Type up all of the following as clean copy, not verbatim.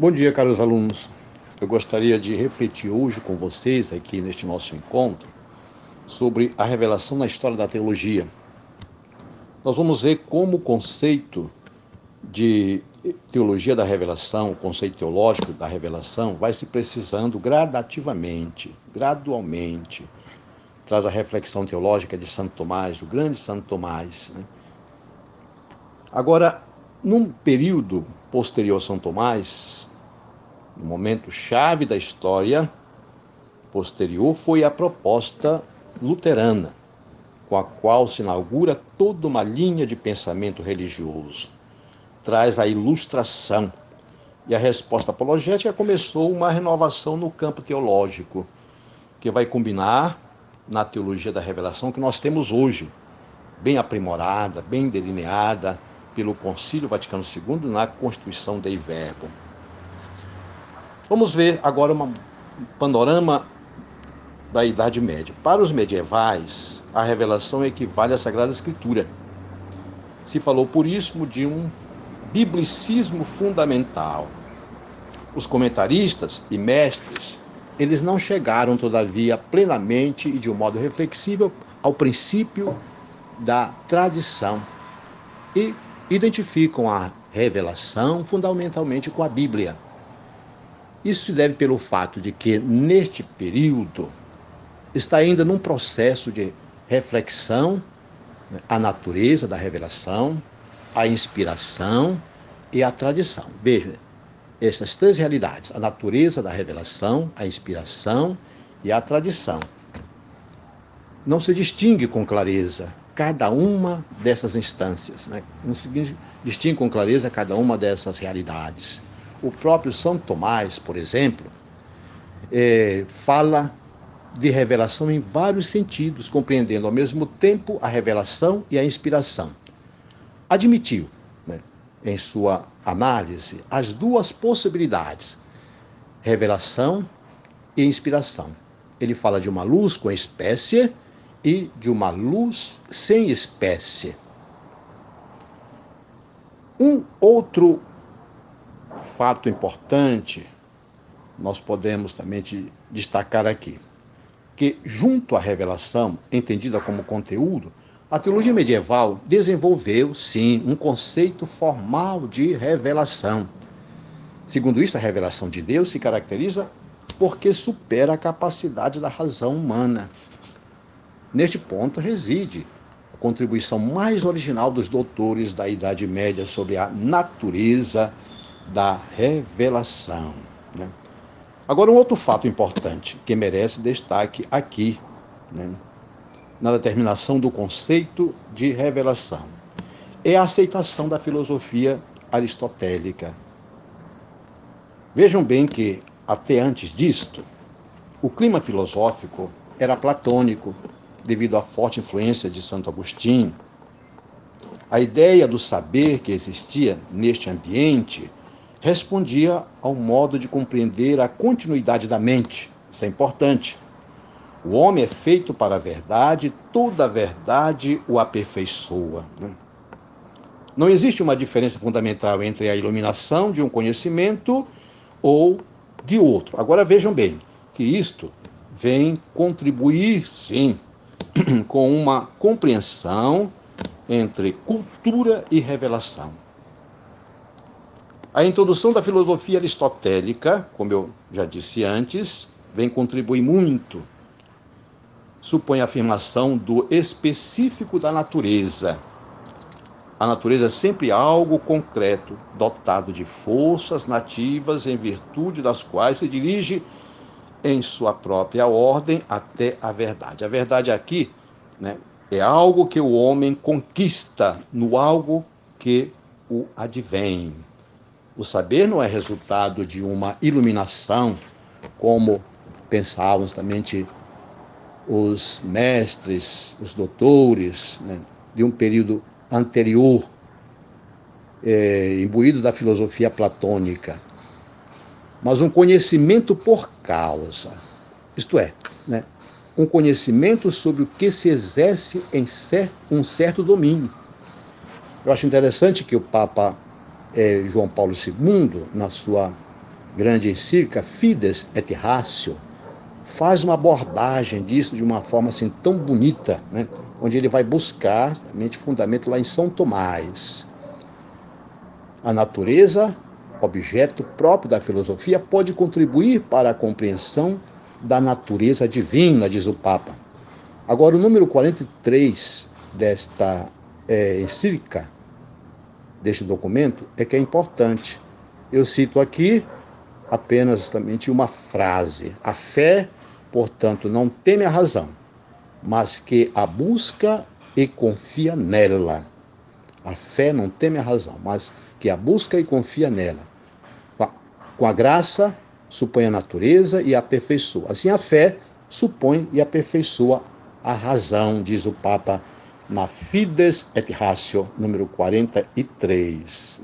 Bom dia, caros alunos. Eu gostaria de refletir hoje com vocês, aqui neste nosso encontro, sobre a revelação na história da teologia. Nós vamos ver como o conceito de teologia da revelação, o conceito teológico da revelação, vai se precisando gradativamente, gradualmente. Traz a reflexão teológica de Santo Tomás, o grande Santo Tomás, né? Agora, num período posterior a São Tomás, no momento chave da história posterior, foi a proposta luterana, com a qual se inaugura toda uma linha de pensamento religioso. Traz a ilustração. E a resposta apologética começou uma renovação no campo teológico, que vai combinar na teologia da revelação que nós temos hoje, bem aprimorada, bem delineada pelo Concílio Vaticano II na Constituição Dei Verbum. Vamos ver agora um panorama da Idade Média. Para os medievais, a revelação equivale à Sagrada Escritura. Se falou por isso de um biblicismo fundamental. Os comentaristas e mestres, eles não chegaram, todavia, plenamente e de um modo reflexível ao princípio da tradição e identificam a revelação fundamentalmente com a Bíblia. Isso se deve pelo fato de que, neste período, está ainda num processo de reflexão, a natureza da revelação, a inspiração e a tradição. Veja, estas três realidades, a natureza da revelação, a inspiração e a tradição. Não se distingue com clareza cada uma dessas instâncias, né? Não se distingue com clareza cada uma dessas realidades. O próprio São Tomás, por exemplo, fala de revelação em vários sentidos, compreendendo ao mesmo tempo a revelação e a inspiração. Admitiu, né, em sua análise, as duas possibilidades, revelação e inspiração. Ele fala de uma luz com espécie e de uma luz sem espécie. Um outro fato importante, nós podemos também destacar aqui, que junto à revelação, entendida como conteúdo, a teologia medieval desenvolveu, sim, um conceito formal de revelação. Segundo isto, a revelação de Deus se caracteriza porque supera a capacidade da razão humana. Neste ponto reside a contribuição mais original dos doutores da Idade Média sobre a natureza da revelação, né? Agora, um outro fato importante que merece destaque aqui, né, na determinação do conceito de revelação, é a aceitação da filosofia aristotélica. Vejam bem que, até antes disto, o clima filosófico era platônico, devido à forte influência de Santo Agostinho. A ideia do saber que existia neste ambiente respondia ao modo de compreender a continuidade da mente. Isso é importante. O homem é feito para a verdade, toda a verdade o aperfeiçoa, né? Não existe uma diferença fundamental entre a iluminação de um conhecimento ou de outro. Agora vejam bem que isto vem contribuir, sim, com uma compreensão entre cultura e revelação. A introdução da filosofia aristotélica, como eu já disse antes, vem contribuir muito. Supõe a afirmação do específico da natureza. A natureza é sempre algo concreto, dotado de forças nativas em virtude das quais se dirige em sua própria ordem até a verdade. A verdade aqui, né, é algo que o homem conquista no algo que o advém. O saber não é resultado de uma iluminação, como pensavam também os mestres, os doutores, né, de um período anterior, imbuído da filosofia platônica, mas um conhecimento por causa, isto é, né, um conhecimento sobre o que se exerce em um certo domínio. Eu acho interessante que o Papa João Paulo II, na sua grande encíclica, Fides et Ratio, faz uma abordagem disso de uma forma assim tão bonita, né? Onde ele vai buscar realmente fundamento lá em São Tomás. A natureza, objeto próprio da filosofia, pode contribuir para a compreensão da natureza divina, diz o Papa. Agora, o número 43 desta encíclica, deste documento, é que é importante. Eu cito aqui apenas justamente uma frase. A fé, portanto, não teme a razão, mas que a busca e confia nela. A fé não teme a razão, mas que a busca e confia nela. Com a graça, supõe a natureza e a aperfeiçoa. Assim, a fé supõe e aperfeiçoa a razão, diz o Papa na Fides et Ratio, número 43.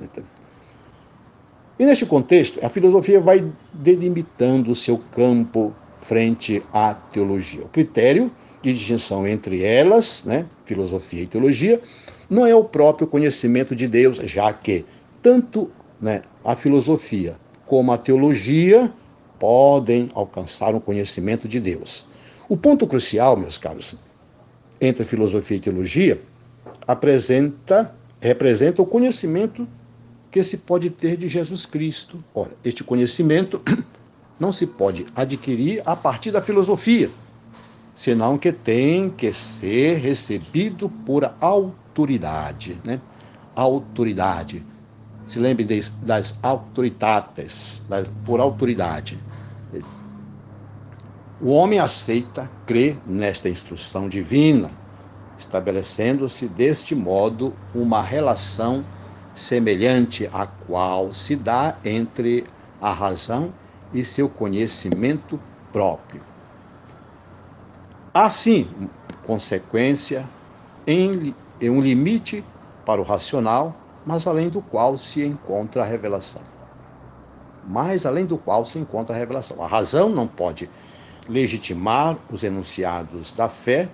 E neste contexto, a filosofia vai delimitando o seu campo frente à teologia. O critério de distinção entre elas, né, filosofia e teologia, não é o próprio conhecimento de Deus, já que tanto, né, a filosofia como a teologia podem alcançar um conhecimento de Deus. O ponto crucial, meus caros, entre filosofia e teologia, representa o conhecimento que se pode ter de Jesus Cristo. Ora, este conhecimento não se pode adquirir a partir da filosofia, senão que tem que ser recebido por autoridade, né? Autoridade. Se lembre das autoritates, por autoridade. O homem aceita, crê nesta instrução divina, estabelecendo-se deste modo uma relação semelhante à qual se dá entre a razão e seu conhecimento próprio. Há, sim, consequência em um limite para o racional, mas além do qual se encontra a revelação. A razão não pode legitimar os enunciados da fé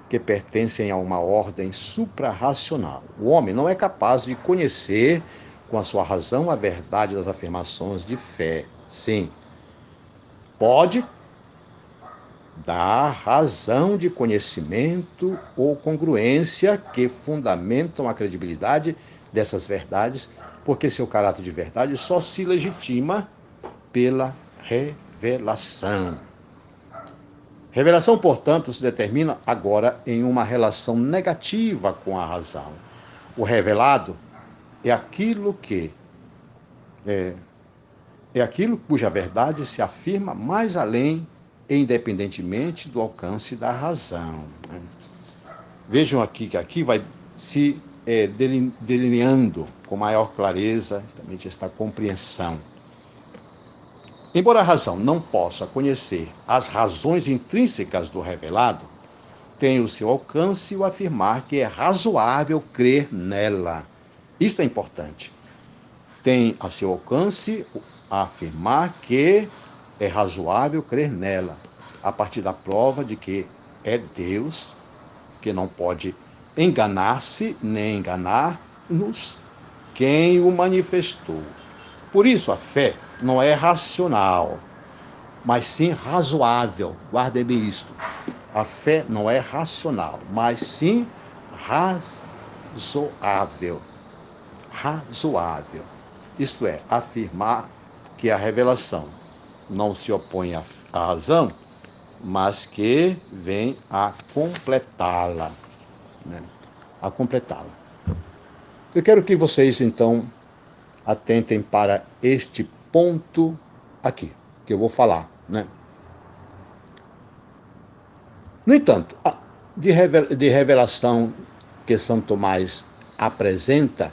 que pertencem a uma ordem suprarracional. O homem não é capaz de conhecer com a sua razão a verdade das afirmações de fé. Sim, pode dar razão de conhecimento ou congruência que fundamentam a credibilidade dessas verdades, porque seu caráter de verdade só se legitima pela revelação. Revelação, portanto, se determina agora em uma relação negativa com a razão. O revelado é aquilo cuja verdade se afirma mais além e independentemente do alcance da razão. Vejam aqui que aqui vai se delineando com maior clareza justamente esta compreensão. Embora a razão não possa conhecer as razões intrínsecas do revelado, tem o seu alcance o afirmar que é razoável crer nela. Isto é importante. Tem a seu alcance a afirmar que é razoável crer nela, a partir da prova de que é Deus, que não pode enganar-se nem enganar-nos, quem o manifestou. Por isso, a fé não é racional, mas sim razoável. Guardem bem isto. A fé não é racional, mas sim razoável. Razoável. Isto é, afirmar que a revelação não se opõe à razão, mas que vem a completá-la. Né? A completá-la. Eu quero que vocês, então, atentem para este ponto aqui, que eu vou falar, né? No entanto, de revelação que São Tomás apresenta,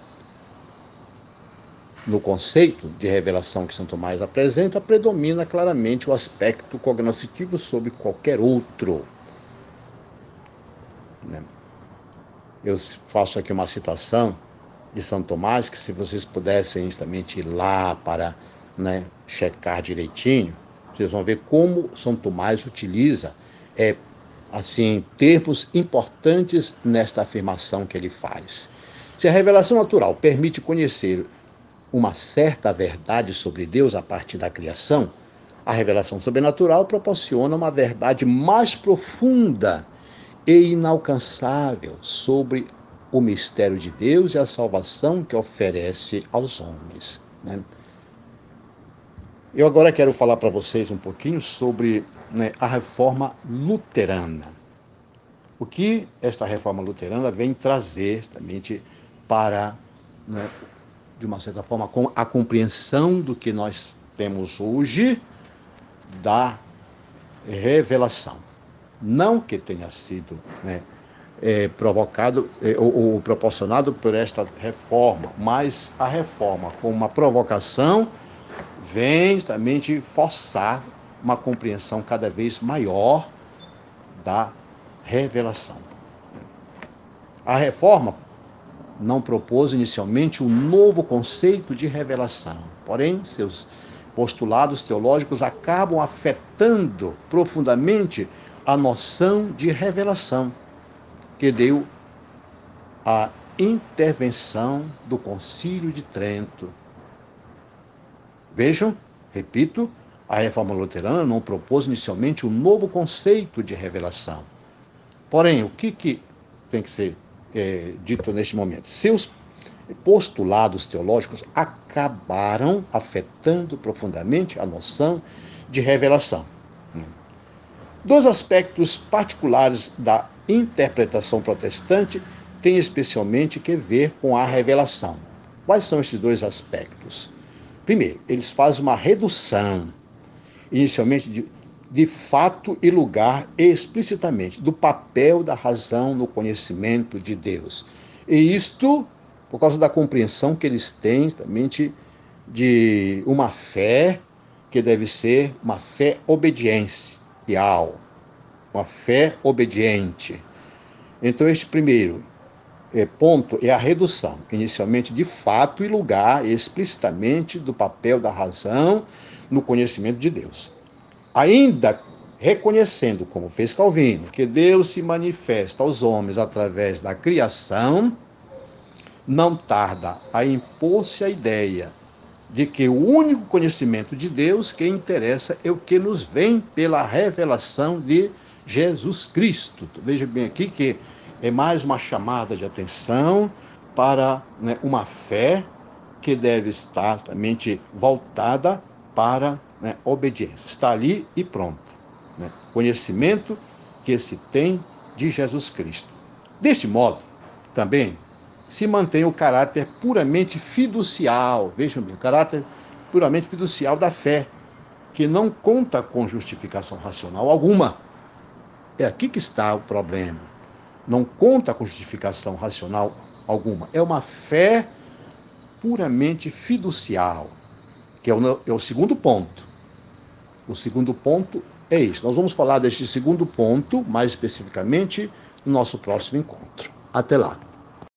no conceito de revelação que São Tomás apresenta, predomina claramente o aspecto cognoscitivo sobre qualquer outro. Né? Eu faço aqui uma citação de São Tomás, que se vocês pudessem justamente ir lá para, né, checar direitinho, vocês vão ver como São Tomás utiliza assim, termos importantes nesta afirmação que ele faz. Se a revelação natural permite conhecer uma certa verdade sobre Deus a partir da criação, a revelação sobrenatural proporciona uma verdade mais profunda e inalcançável sobre o mistério de Deus e a salvação que oferece aos homens, né? Eu agora quero falar para vocês um pouquinho sobre, né, a reforma luterana. O que esta reforma luterana vem trazer justamente para, né, de uma certa forma, com a compreensão do que nós temos hoje da revelação. Não que tenha sido, né, provocado ou proporcionado por esta reforma, mas a reforma, como uma provocação, vem justamente forçar uma compreensão cada vez maior da revelação. A reforma não propôs inicialmente um novo conceito de revelação, porém, seus postulados teológicos acabam afetando profundamente a noção de revelação, que deu a intervenção do Concílio de Trento. Vejam, repito, a reforma luterana não propôs inicialmente um novo conceito de revelação. Porém, o que tem que ser dito neste momento? Seus postulados teológicos acabaram afetando profundamente a noção de revelação. Dois aspectos particulares da interpretação protestante têm especialmente que ver com a revelação. Quais são esses dois aspectos? Primeiro, eles fazem uma redução, inicialmente de fato e lugar, explicitamente, do papel da razão no conhecimento de Deus. E isto por causa da compreensão que eles têm justamente de uma fé que deve ser uma fé obediencial, uma fé obediente. Então, este primeiro ponto é a redução, inicialmente de fato e lugar, explicitamente do papel da razão no conhecimento de Deus. Ainda reconhecendo, como fez Calvino, que Deus se manifesta aos homens através da criação, não tarda a impor-se a ideia de que o único conhecimento de Deus que interessa é o que nos vem pela revelação de Jesus Cristo. Veja bem aqui que é mais uma chamada de atenção para, né, uma fé que deve estar justamente voltada para, né, obediência. Está ali e pronto. Né? Conhecimento que se tem de Jesus Cristo. Deste modo, também, se mantém o caráter puramente fiducial, vejam bem, o caráter puramente fiducial da fé, que não conta com justificação racional alguma. É aqui que está o problema. Não conta com justificação racional alguma. É uma fé puramente fiducial, que é o segundo ponto. O segundo ponto é isso. Nós vamos falar deste segundo ponto, mais especificamente, no nosso próximo encontro. Até lá.